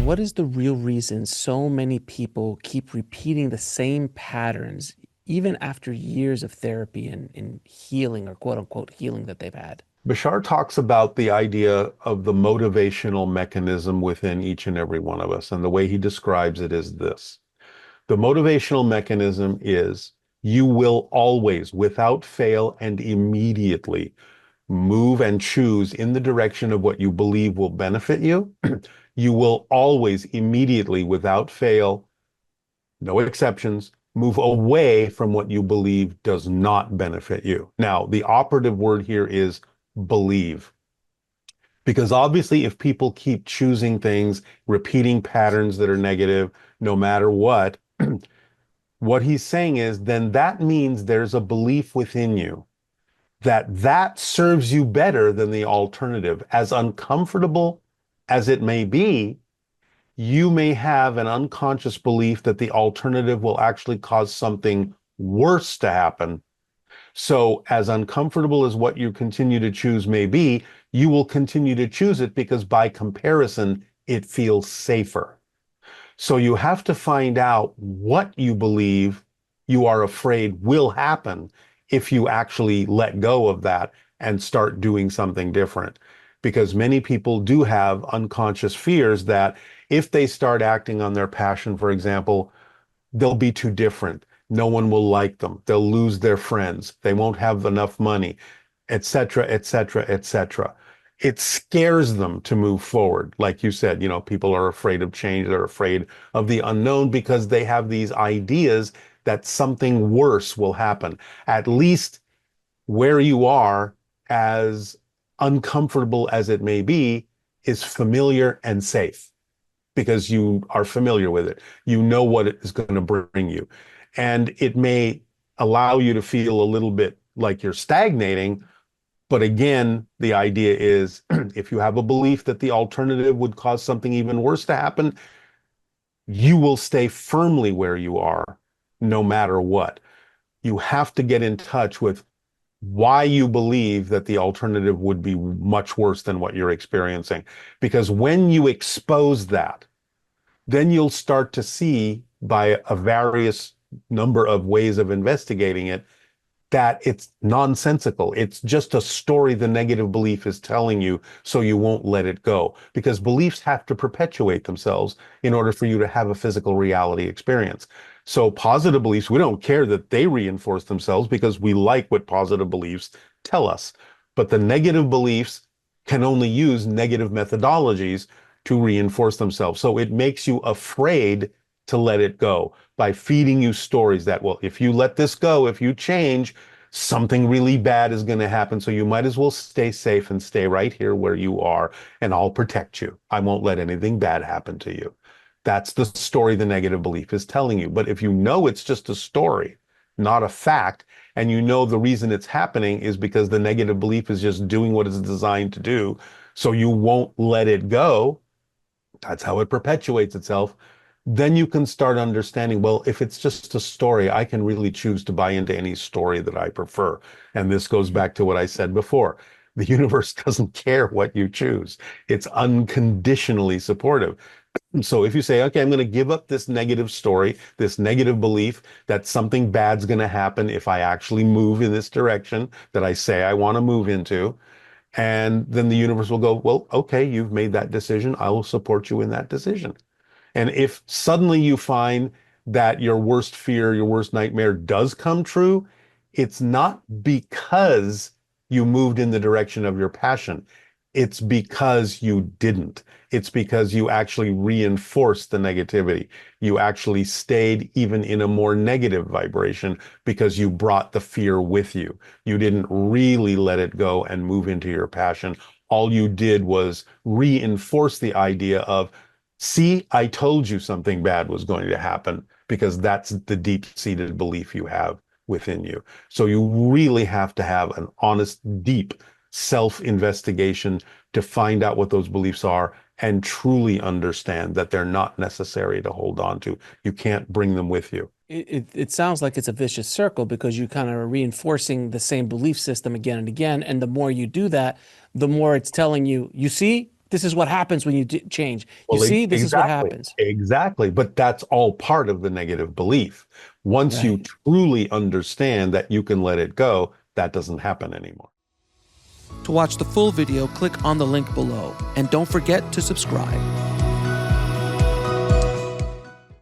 what is the real reason so many people keep repeating the same patterns even after years of therapy and healing or quote unquote healing that they've had? Bashar talks about the idea of the motivational mechanism within each and every one of us. And the way he describes it is this. The motivational mechanism is you will always, without fail and immediately, move and choose in the direction of what you believe will benefit you. You will always, immediately, without fail, no exceptions, move away from what you believe does not benefit you. Now, the operative word here is believe. Because obviously, if people keep choosing things, repeating patterns that are negative, no matter what he's saying is, then that means there's a belief within you that that serves you better than the alternative. As uncomfortable as it may be, you may have an unconscious belief that the alternative will actually cause something worse to happen. So, as uncomfortable as what you continue to choose may be, you will continue to choose it because by comparison, it feels safer. So, you have to find out what you believe you are afraid will happen if you actually let go of that and start doing something different. Because many people do have unconscious fears that if they start acting on their passion, for example, they'll be too different. No one will like them. They'll lose their friends. They won't have enough money, etc., etc., etc. It scares them to move forward. Like you said, people are afraid of change. They're afraid of the unknown because they have these ideas that something worse will happen. At least where you are, as uncomfortable as it may be, is familiar and safe because you are familiar with it. You know what it is going to bring you. And it may allow you to feel a little bit like you're stagnating. But again, the idea is if you have a belief that the alternative would cause something even worse to happen, you will stay firmly where you are no matter what. You have to get in touch with why you believe that the alternative would be much worse than what you're experiencing. Because when you expose that, then you'll start to see by a various number of ways of investigating it that it's nonsensical. It's just a story the negative belief is telling you, so you won't let it go. Because beliefs have to perpetuate themselves in order for you to have a physical reality experience. So positive beliefs, we don't care that they reinforce themselves because we like what positive beliefs tell us. But the negative beliefs can only use negative methodologies to reinforce themselves. So it makes you afraid to let it go by feeding you stories that, well, if you let this go, if you change, something really bad is going to happen. So you might as well stay safe and stay right here where you are, and I'll protect you. I won't let anything bad happen to you. That's the story the negative belief is telling you. But if you know it's just a story, not a fact, and you know the reason it's happening is because the negative belief is just doing what it's designed to do, so you won't let it go, that's how it perpetuates itself. Then you can start understanding, well, if it's just a story, I can really choose to buy into any story that I prefer. And this goes back to what I said before. The universe doesn't care what you choose. It's unconditionally supportive. So if you say, okay, I'm going to give up this negative story, this negative belief that something bad's going to happen if I actually move in this direction that I say I want to move into, and then the universe will go, well, okay, you've made that decision. I will support you in that decision. And if suddenly you find that your worst fear, your worst nightmare does come true, it's not because you moved in the direction of your passion. It's because you didn't. It's because you actually reinforced the negativity. You actually stayed even in a more negative vibration because you brought the fear with you. You didn't really let it go and move into your passion. All you did was reinforce the idea of, see, I told you something bad was going to happen, because that's the deep-seated belief you have within you. So you really have to have an honest, deep self-investigation to find out what those beliefs are and truly understand that they're not necessary to hold on to. You can't bring them with you. It sounds like it's a vicious circle because you kind of are reinforcing the same belief system again and again. And the more you do that, the more it's telling you, you see, This is what happens when you change. You Well, see, this is what exactly, happens. exactly. But that's all part of the negative belief. Once you Right. truly understand that you can let it go, that doesn't happen anymore. To watch the full video, click on the link below. And don't forget to subscribe.